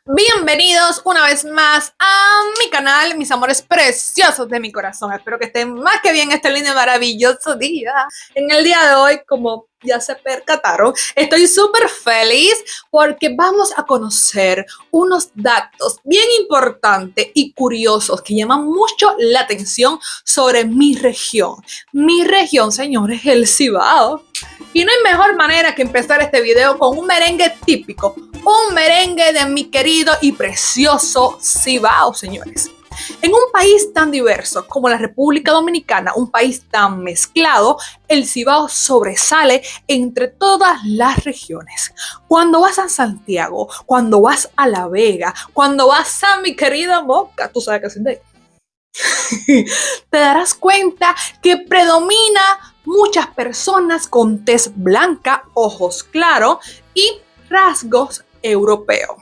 Bienvenidos una vez más a mi canal, mis amores preciosos de mi corazón. Espero que estén más que bien este lindo y maravilloso día. En el día de hoy, como ya se percataron, estoy súper feliz porque vamos a conocer unos datos bien importantes y curiosos que llaman mucho la atención sobre mi región. Mi región, señores, el Cibao. Y no hay mejor manera que empezar este video con un merengue típico, un merengue de mi querido y precioso Cibao, señores. En un país tan diverso como la República Dominicana, un país tan mezclado, el Cibao sobresale entre todas las regiones. Cuando vas a Santiago, cuando vas a La Vega, cuando vas a mi querida Moca, tú sabes que es de te darás cuenta que predomina muchas personas con tez blanca, ojos claros y rasgos europeos.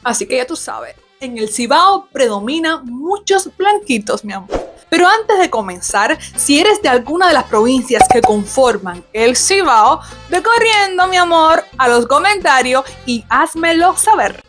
Así que ya tú sabes, en el Cibao predominan muchos blanquitos, mi amor. Pero antes de comenzar, si eres de alguna de las provincias que conforman el Cibao, ve corriendo, mi amor, a los comentarios y házmelo saber.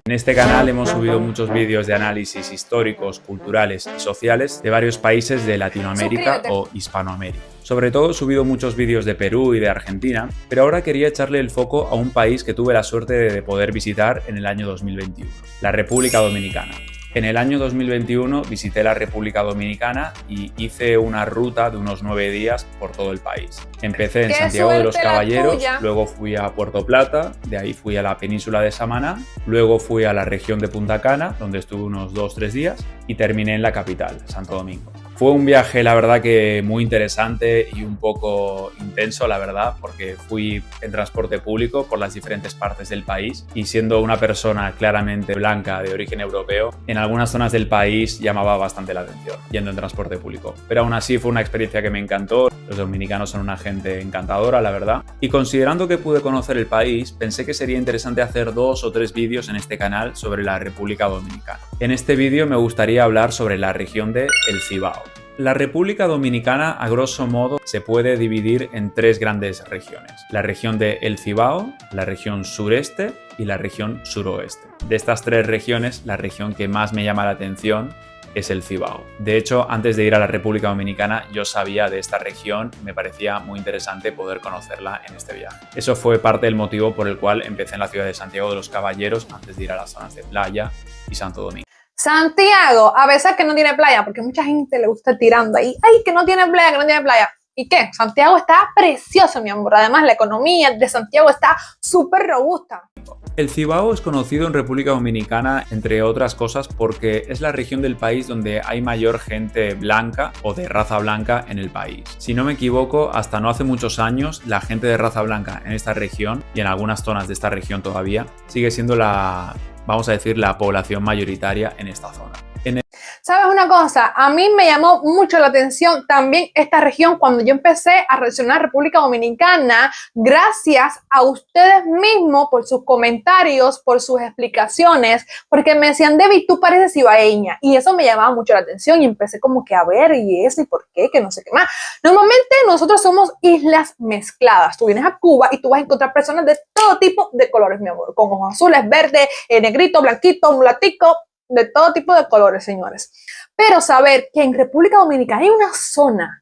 En este canal hemos subido muchos vídeos de análisis históricos, culturales y sociales de varios países de Latinoamérica o Hispanoamérica. Sobre todo he subido muchos vídeos de Perú y de Argentina, pero ahora quería echarle el foco a un país que tuve la suerte de poder visitar en el año 2021, la República Dominicana. En el año 2021 visité la República Dominicana y hice una ruta de unos 9 días por todo el país. Empecé en Santiago de los Caballeros, luego fui a Puerto Plata, de ahí fui a la península de Samaná, luego fui a la región de Punta Cana, donde estuve unos 2-3 días, y terminé en la capital, Santo Domingo. Fue un viaje, la verdad, que muy interesante y un poco intenso, la verdad, porque fui en transporte público por las diferentes partes del país y siendo una persona claramente blanca de origen europeo, en algunas zonas del país llamaba bastante la atención yendo en transporte público. Pero aún así fue una experiencia que me encantó. Los dominicanos son una gente encantadora, la verdad. Y considerando que pude conocer el país, pensé que sería interesante hacer 2 o 3 vídeos en este canal sobre la República Dominicana. En este vídeo me gustaría hablar sobre la región de El Cibao. La República Dominicana, a grosso modo, se puede dividir en 3 grandes regiones. La región de El Cibao, la región sureste y la región suroeste. De estas 3 regiones, la región que más me llama la atención es el Cibao. De hecho, antes de ir a la República Dominicana, yo sabía de esta región, me parecía muy interesante poder conocerla en este viaje. Eso fue parte del motivo por el cual empecé en la ciudad de Santiago de los Caballeros antes de ir a las zonas de playa y Santo Domingo. Santiago, a veces que no tiene playa, porque mucha gente le gusta tirando ahí, ay, que no tiene playa, que no tiene playa. ¿Y qué? Santiago está precioso, mi amor. Además, la economía de Santiago está súper robusta. El Cibao es conocido en República Dominicana, entre otras cosas, porque es la región del país donde hay mayor gente blanca o de raza blanca en el país. Si no me equivoco, hasta no hace muchos años, la gente de raza blanca en esta región, y en algunas zonas de esta región todavía, sigue siendo vamos a decir, la población mayoritaria en esta zona. ¿Sabes una cosa? A mí me llamó mucho la atención también esta región cuando yo empecé a reaccionar a República Dominicana, gracias a ustedes mismos por sus comentarios, por sus explicaciones, porque me decían, Debbie, tú pareces cibaeña, y eso me llamaba mucho la atención y empecé como que a ver, y eso, y por qué, que no sé qué más. Normalmente nosotros somos islas mezcladas. Tú vienes a Cuba y tú vas a encontrar personas de todo tipo de colores, mi amor, con ojos azules, verdes, negrito, blanquito, mulatico, de todo tipo de colores, señores. Pero saber que en República Dominicana hay una zona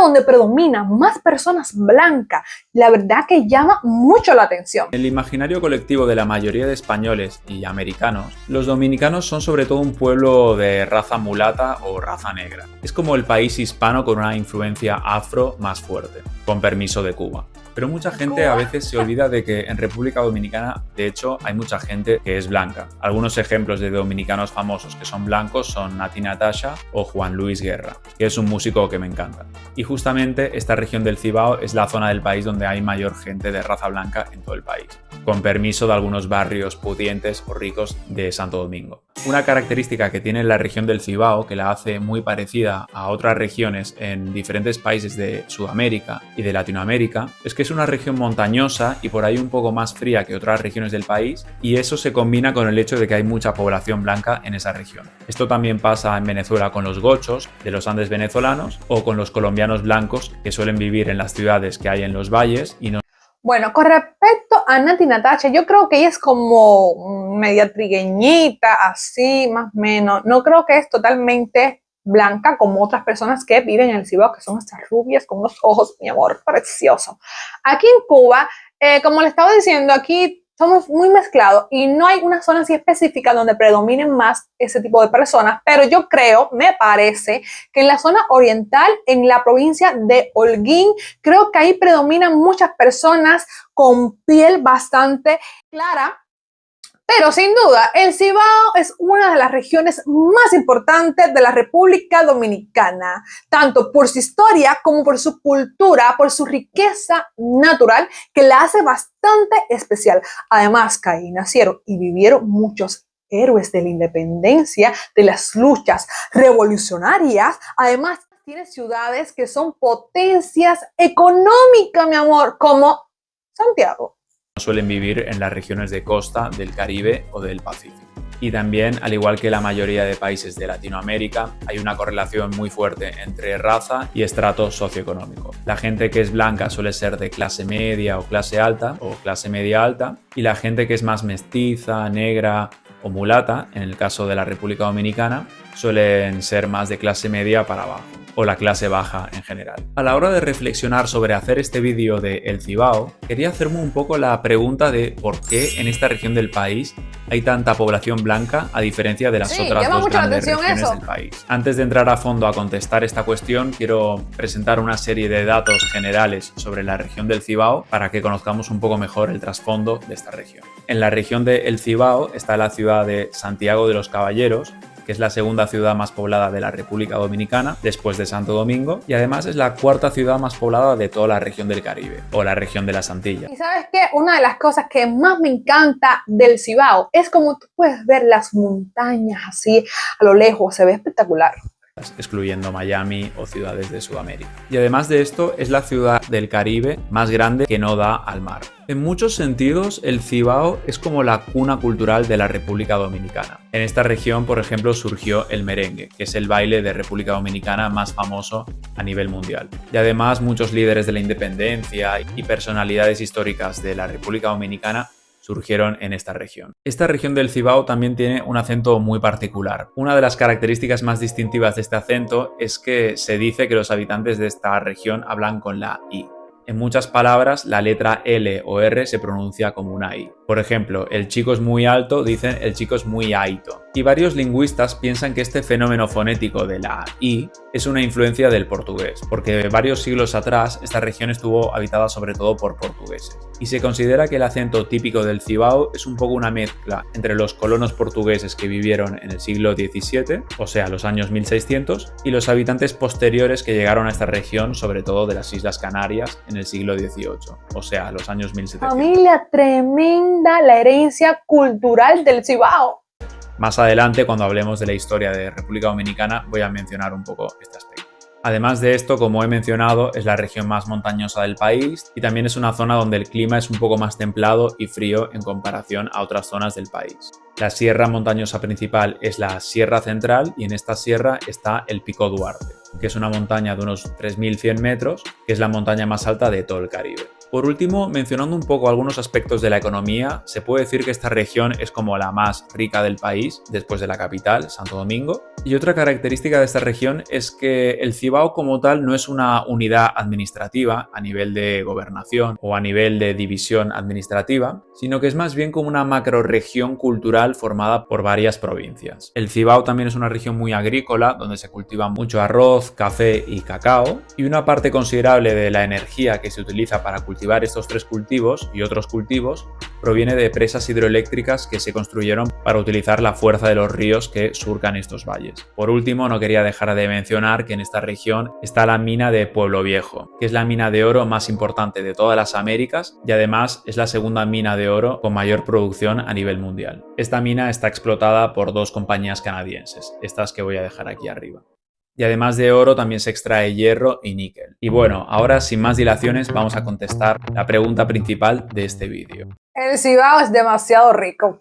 donde predominan más personas blancas, la verdad que llama mucho la atención. En el imaginario colectivo de la mayoría de españoles y americanos, los dominicanos son sobre todo un pueblo de raza mulata o raza negra. Es como el país hispano con una influencia afro más fuerte, con permiso de Cuba. Pero mucha gente a veces se olvida de que en República Dominicana, de hecho, hay mucha gente que es blanca. Algunos ejemplos de dominicanos famosos que son blancos son Nati Natasha o Juan Luis Guerra, que es un músico que me encanta. Y justamente esta región del Cibao es la zona del país donde hay mayor gente de raza blanca en todo el país. con permiso de algunos barrios pudientes o ricos de Santo Domingo. Una característica que tiene la región del Cibao, que la hace muy parecida a otras regiones en diferentes países de Sudamérica y de Latinoamérica, es que es una región montañosa y por ahí un poco más fría que otras regiones del país, y eso se combina con el hecho de que hay mucha población blanca en esa región. Esto también pasa en Venezuela con los gochos de los Andes venezolanos o con los colombianos blancos que suelen vivir en las ciudades que hay en los valles y no. Bueno, con respecto a Nati Natasha, yo creo que ella es como media trigueñita, así, más o menos. No creo que es totalmente blanca como otras personas que viven en el Cibao, que son estas rubias con unos ojos, mi amor, precioso. Aquí en Cuba, como le estaba diciendo, aquí somos muy mezclados y no hay una zona así específica donde predominen más ese tipo de personas, pero yo creo, me parece, que en la zona oriental, en la provincia de Holguín, creo que ahí predominan muchas personas con piel bastante clara. Pero sin duda, el Cibao es una de las regiones más importantes de la República Dominicana, tanto por su historia como por su cultura, por su riqueza natural, que la hace bastante especial. Además, que ahí nacieron y vivieron muchos héroes de la independencia, de las luchas revolucionarias. Además, tiene ciudades que son potencias económicas, mi amor, como Santiago. Suelen vivir en las regiones de costa, del Caribe o del Pacífico. Y también, al igual que la mayoría de países de Latinoamérica, hay una correlación muy fuerte entre raza y estrato socioeconómico. La gente que es blanca suele ser de clase media o clase alta, o clase media alta, y la gente que es más mestiza, negra o mulata, en el caso de la República Dominicana, suelen ser más de clase media para abajo, o la clase baja en general. A la hora de reflexionar sobre hacer este vídeo de El Cibao, quería hacerme un poco la pregunta de por qué en esta región del país hay tanta población blanca a diferencia de las otras dos grandes regiones del país. Antes de entrar a fondo a contestar esta cuestión, quiero presentar una serie de datos generales sobre la región del Cibao para que conozcamos un poco mejor el trasfondo de esta región. En la región de El Cibao está la ciudad de Santiago de los Caballeros, que es la segunda ciudad más poblada de la República Dominicana, después de Santo Domingo, y además es la cuarta ciudad más poblada de toda la región del Caribe, o la región de las Antillas. Y ¿sabes qué? Una de las cosas que más me encanta del Cibao es como tú puedes ver las montañas así a lo lejos, se ve espectacular. Excluyendo Miami o ciudades de Sudamérica. Y además de esto, es la ciudad del Caribe más grande que no da al mar. En muchos sentidos, el Cibao es como la cuna cultural de la República Dominicana. En esta región, por ejemplo, surgió el merengue, que es el baile de República Dominicana más famoso a nivel mundial. Y además, muchos líderes de la independencia y personalidades históricas de la República Dominicana surgieron en esta región. Esta región del Cibao también tiene un acento muy particular. Una de las características más distintivas de este acento es que se dice que los habitantes de esta región hablan con la I. En muchas palabras, la letra L o R se pronuncia como una I. Por ejemplo, el chico es muy alto, dicen el chico es muy aito. Y varios lingüistas piensan que este fenómeno fonético de la I es una influencia del portugués, porque varios siglos atrás esta región estuvo habitada sobre todo por portugueses. Y se considera que el acento típico del Cibao es un poco una mezcla entre los colonos portugueses que vivieron en el siglo XVII, o sea, los años 1600, y los habitantes posteriores que llegaron a esta región, sobre todo de las Islas Canarias, en el siglo XVIII, o sea, los años 1700. Familia, tremenda la herencia cultural del Cibao. Más adelante, cuando hablemos de la historia de República Dominicana, voy a mencionar un poco este aspecto. Además de esto, como he mencionado, es la región más montañosa del país y también es una zona donde el clima es un poco más templado y frío en comparación a otras zonas del país. La sierra montañosa principal es la Sierra Central y en esta sierra está el Pico Duarte, que es una montaña de unos 3.100 metros, que es la montaña más alta de todo el Caribe. Por último, mencionando un poco algunos aspectos de la economía, se puede decir que esta región es como la más rica del país, después de la capital, Santo Domingo. Y otra característica de esta región es que el Cibao como tal no es una unidad administrativa a nivel de gobernación o a nivel de división administrativa, sino que es más bien como una macrorregión cultural formada por varias provincias. El Cibao también es una región muy agrícola, donde se cultiva mucho arroz, café y cacao, y una parte considerable de la energía que se utiliza para cultivar cultivar estos 3 cultivos y otros cultivos proviene de presas hidroeléctricas que se construyeron para utilizar la fuerza de los ríos que surcan estos valles. Por último, no quería dejar de mencionar que en esta región está la mina de Pueblo Viejo, que es la mina de oro más importante de todas las Américas y además es la segunda mina de oro con mayor producción a nivel mundial. Esta mina está explotada por 2 compañías canadienses, estas que voy a dejar aquí arriba. Y además de oro también se extrae hierro y níquel. Y bueno, ahora sin más dilaciones vamos a contestar la pregunta principal de este vídeo. El Cibao es demasiado rico.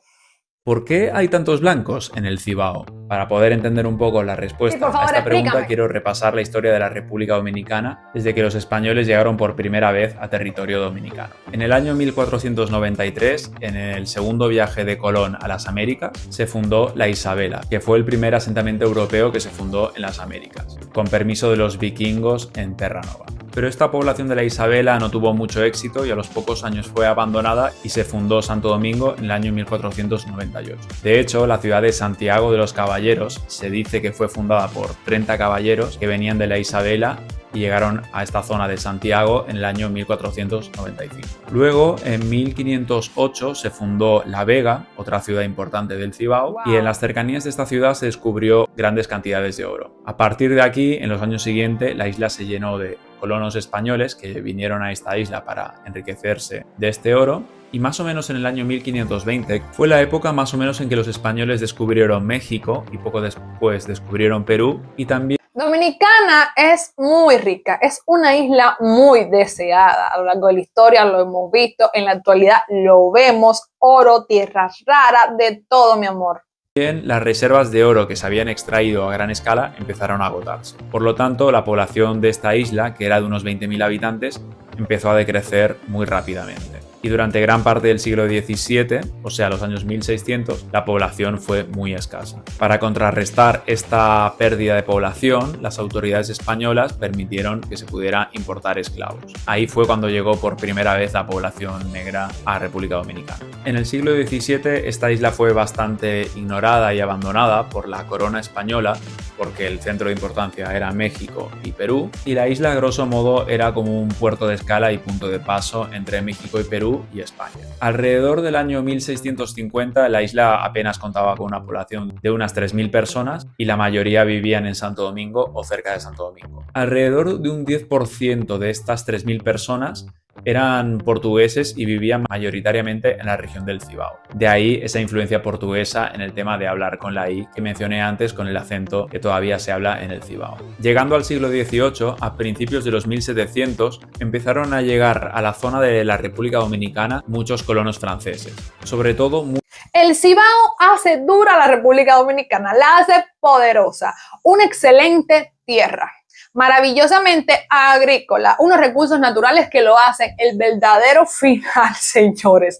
¿Por qué hay tantos blancos en el Cibao? Para poder entender un poco la respuesta por favor, a esta pregunta, explícame. quiero repasar la historia de la República Dominicana desde que los españoles llegaron por primera vez a territorio dominicano. En el año 1493, en el segundo viaje de Colón a las Américas, se fundó la Isabela, que fue el primer asentamiento europeo que se fundó en las Américas, con permiso de los vikingos en Terranova. Pero esta población de la Isabela no tuvo mucho éxito y a los pocos años fue abandonada y se fundó Santo Domingo en el año 1498. De hecho, la ciudad de Santiago de los Caballeros se dice que fue fundada por 30 caballeros que venían de la Isabela y llegaron a esta zona de Santiago en el año 1495. Luego, en 1508, se fundó La Vega, otra ciudad importante del Cibao, y en las cercanías de esta ciudad se descubrió grandes cantidades de oro. A partir de aquí, en los años siguientes, la isla se llenó de colonos españoles que vinieron a esta isla para enriquecerse de este oro, y más o menos en el año 1520 fue la época más o menos en que los españoles descubrieron México y poco después descubrieron Perú y también Dominicana es muy rica, es una isla muy deseada. A lo largo de la historia lo hemos visto, en la actualidad lo vemos, oro, tierras raras, de todo, mi amor. las reservas de oro que se habían extraído a gran escala empezaron a agotarse. Por lo tanto, la población de esta isla, que era de unos 20.000 habitantes, empezó a decrecer muy rápidamente. Y durante gran parte del siglo XVII, o sea, los años 1600, la población fue muy escasa. Para contrarrestar esta pérdida de población, las autoridades españolas permitieron que se pudiera importar esclavos. Ahí fue cuando llegó por primera vez la población negra a República Dominicana. En el siglo XVII, esta isla fue bastante ignorada y abandonada por la corona española, porque el centro de importancia era México y Perú, y la isla, a grosso modo, era como un puerto de escala y punto de paso entre México y Perú y España. Alrededor del año 1650, la isla apenas contaba con una población de unas 3.000 personas y la mayoría vivían en Santo Domingo o cerca de Santo Domingo. Alrededor de un 10% de estas 3.000 personas eran portugueses y vivían mayoritariamente en la región del Cibao. De ahí esa influencia portuguesa en el tema de hablar con la I que mencioné antes, con el acento que todavía se habla en el Cibao. Llegando al siglo XVIII, a principios de los 1700, empezaron a llegar a la zona de la República Dominicana muchos colonos franceses, sobre todo el Cibao hace dura a la República Dominicana, la hace poderosa, una excelente tierra, maravillosamente agrícola, unos recursos naturales que lo hacen el verdadero final, señores.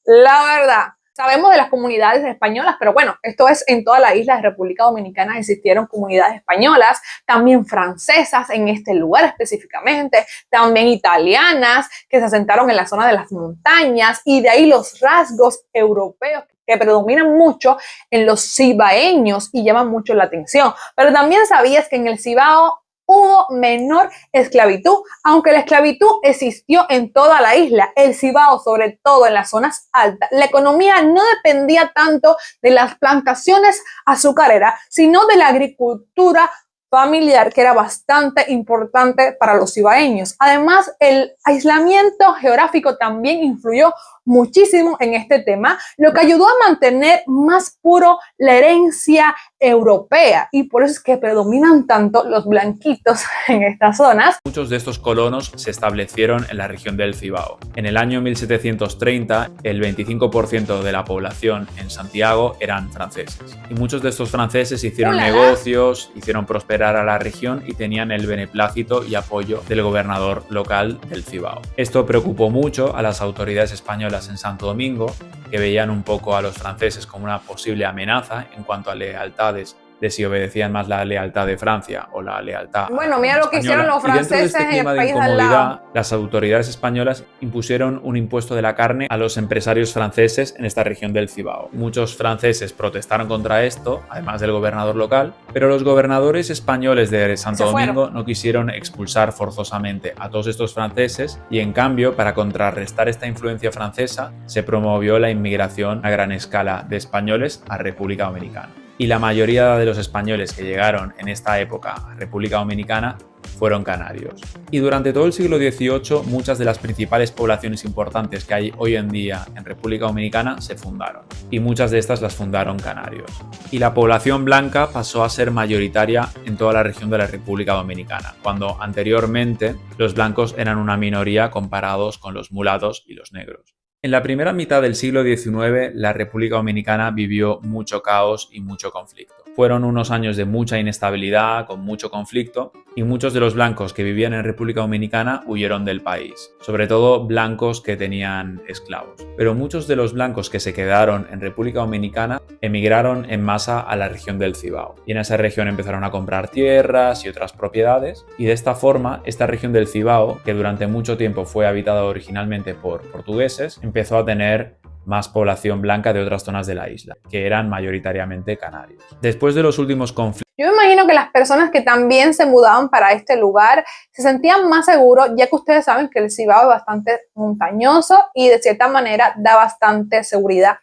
La verdad, sabemos de las comunidades españolas, pero bueno, esto es en toda la isla de República Dominicana existieron comunidades españolas, también francesas en este lugar específicamente, también italianas que se asentaron en la zona de las montañas, y de ahí los rasgos europeos que predominan mucho en los cibaeños y llaman mucho la atención. Pero también sabías que en el Cibao hubo menor esclavitud, aunque la esclavitud existió en toda la isla. El Cibao, sobre todo en las zonas altas, la economía no dependía tanto de las plantaciones azucareras, sino de la agricultura familiar, que era bastante importante para los cibaeños. Además, el aislamiento geográfico también influyó muchísimo en este tema, lo que ayudó a mantener más puro la herencia europea, y por eso es que predominan tanto los blanquitos en estas zonas. Muchos de estos colonos se establecieron en la región del Cibao. En el año 1730, el 25% de la población en Santiago eran franceses. Y muchos de estos franceses hicieron negocios, hicieron prosperar a la región y tenían el beneplácito y apoyo del gobernador local del Cibao. Esto preocupó mucho a las autoridades españolas en Santo Domingo, que veían un poco a los franceses como una posible amenaza en cuanto a lealtades de si obedecían más la lealtad de Francia o la lealtad Bueno, mira lo que hicieron los franceses en el país de al lado. las autoridades españolas impusieron un impuesto de la carne a los empresarios franceses en esta región del Cibao. Muchos franceses protestaron contra esto, además del gobernador local, pero los gobernadores españoles de Santo Domingo no quisieron expulsar forzosamente a todos estos franceses y, en cambio, para contrarrestar esta influencia francesa, se promovió la inmigración a gran escala de españoles a República Dominicana. Y la mayoría de los españoles que llegaron en esta época a República Dominicana fueron canarios. Y durante todo el siglo XVIII, muchas de las principales poblaciones importantes que hay hoy en día en República Dominicana se fundaron, y muchas de estas las fundaron canarios. Y la población blanca pasó a ser mayoritaria en toda la región de la República Dominicana, cuando anteriormente los blancos eran una minoría comparados con los mulatos y los negros. En la primera mitad del siglo XIX, la República Dominicana vivió mucho caos y mucho conflicto. Fueron unos años de mucha inestabilidad, con mucho conflicto, y muchos de los blancos que vivían en República Dominicana huyeron del país, sobre todo blancos que tenían esclavos. Pero muchos de los blancos que se quedaron en República Dominicana emigraron en masa a la región del Cibao, y en esa región empezaron a comprar tierras y otras propiedades, y de esta forma, esta región del Cibao, que durante mucho tiempo fue habitada originalmente por portugueses, empezó a tener más población blanca de otras zonas de la isla, que eran mayoritariamente canarios. Después de los últimos conflictos, yo me imagino que las personas que también se mudaban para este lugar se sentían más seguros, ya que ustedes saben que el Cibao es bastante montañoso y de cierta manera da bastante seguridad.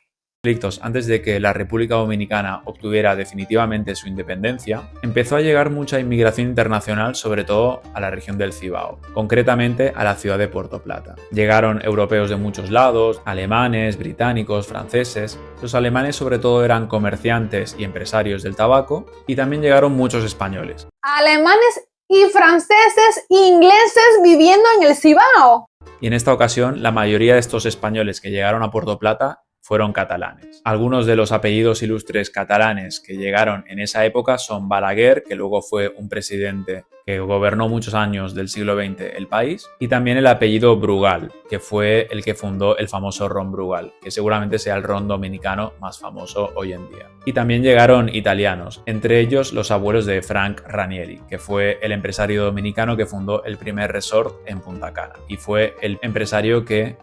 Antes de que la República Dominicana obtuviera definitivamente su independencia, empezó a llegar mucha inmigración internacional, sobre todo a la región del Cibao, concretamente a la ciudad de Puerto Plata. Llegaron europeos de muchos lados, alemanes, británicos, franceses. Los alemanes sobre todo eran comerciantes y empresarios del tabaco, y también llegaron muchos españoles. Alemanes y franceses e ingleses viviendo en el Cibao. Y en esta ocasión, la mayoría de estos españoles que llegaron a Puerto Plata fueron catalanes. Algunos de los apellidos ilustres catalanes que llegaron en esa época son Balaguer, que luego fue un presidente que gobernó muchos años del siglo XX el país, y también el apellido Brugal, que fue el que fundó el famoso ron Brugal, que seguramente sea el ron dominicano más famoso hoy en día. Y también llegaron italianos, entre ellos los abuelos de Frank Ranieri, que fue el empresario dominicano que fundó el primer resort en Punta Cana, y fue el empresario que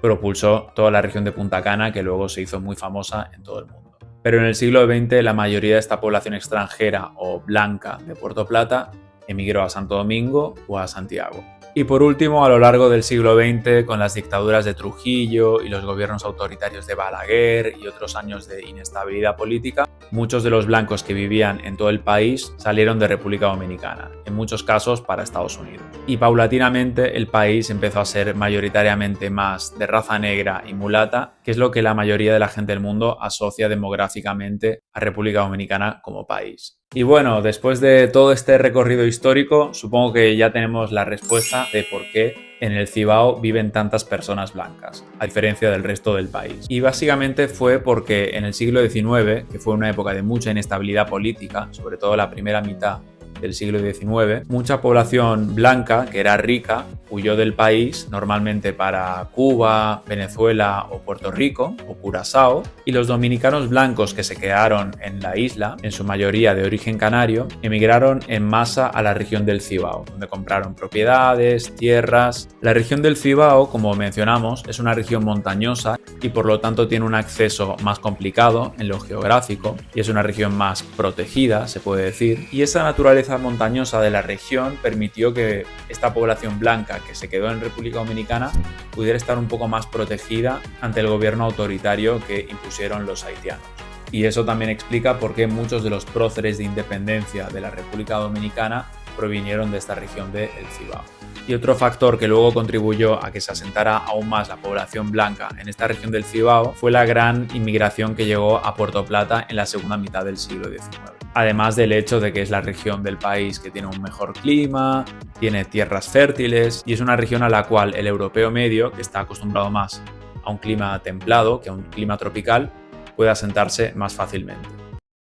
propulsó toda la región de Punta Cana, que luego se hizo muy famosa en todo el mundo. Pero en el siglo XX la mayoría de esta población extranjera o blanca de Puerto Plata emigró a Santo Domingo o a Santiago. Y por último, a lo largo del siglo XX, con las dictaduras de Trujillo y los gobiernos autoritarios de Balaguer y otros años de inestabilidad política, muchos de los blancos que vivían en todo el país salieron de República Dominicana, en muchos casos para Estados Unidos. Y paulatinamente el país empezó a ser mayoritariamente más de raza negra y mulata, que es lo que la mayoría de la gente del mundo asocia demográficamente a República Dominicana como país. Y bueno, después de todo este recorrido histórico, supongo que ya tenemos la respuesta de por qué en el Cibao viven tantas personas blancas, a diferencia del resto del país. Y básicamente fue porque en el siglo XIX, que fue una época de mucha inestabilidad política, sobre todo la primera mitad del siglo XIX, mucha población blanca, que era rica, huyó del país, normalmente para Cuba, Venezuela o Puerto Rico o Curazao, y los dominicanos blancos que se quedaron en la isla, en su mayoría de origen canario, emigraron en masa a la región del Cibao, donde compraron propiedades, tierras. La región del Cibao, como mencionamos, es una región montañosa y por lo tanto tiene un acceso más complicado en lo geográfico, y es una región más protegida, se puede decir, y esa naturaleza montañosa de la región permitió que esta población blanca que se quedó en República Dominicana pudiera estar un poco más protegida ante el gobierno autoritario que impusieron los haitianos. Y eso también explica por qué muchos de los próceres de independencia de la República Dominicana provinieron de esta región de El Cibao. Y otro factor que luego contribuyó a que se asentara aún más la población blanca en esta región del Cibao fue la gran inmigración que llegó a Puerto Plata en la segunda mitad del siglo XIX. Además del hecho de que es la región del país que tiene un mejor clima, tiene tierras fértiles y es una región a la cual el europeo medio, que está acostumbrado más a un clima templado que a un clima tropical, puede asentarse más fácilmente.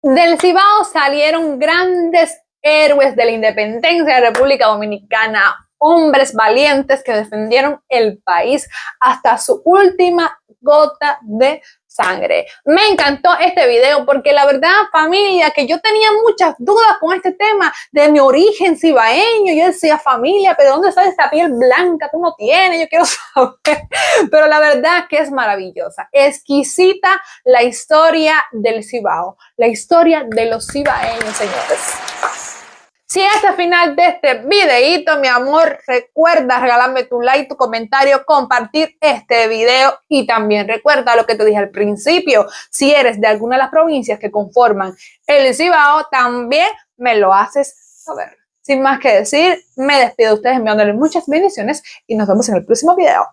Del Cibao salieron grandes héroes de la independencia de la República Dominicana, hombres valientes que defendieron el país hasta su última gota de sangre. Me encantó este video porque la verdad, familia, que yo tenía muchas dudas con este tema de mi origen cibaeño. Yo decía, familia, ¿pero dónde está esta piel blanca que uno tiene? Yo quiero saber. Pero la verdad que es maravillosa, exquisita la historia del Cibao, la historia de los cibaeños, señores. Si es el final de este videito, mi amor, recuerda regalarme tu like, tu comentario, compartir este video y también recuerda lo que te dije al principio. Si eres de alguna de las provincias que conforman el Cibao, también me lo haces saber. Sin más que decir, me despido de ustedes enviándoles muchas bendiciones y nos vemos en el próximo video.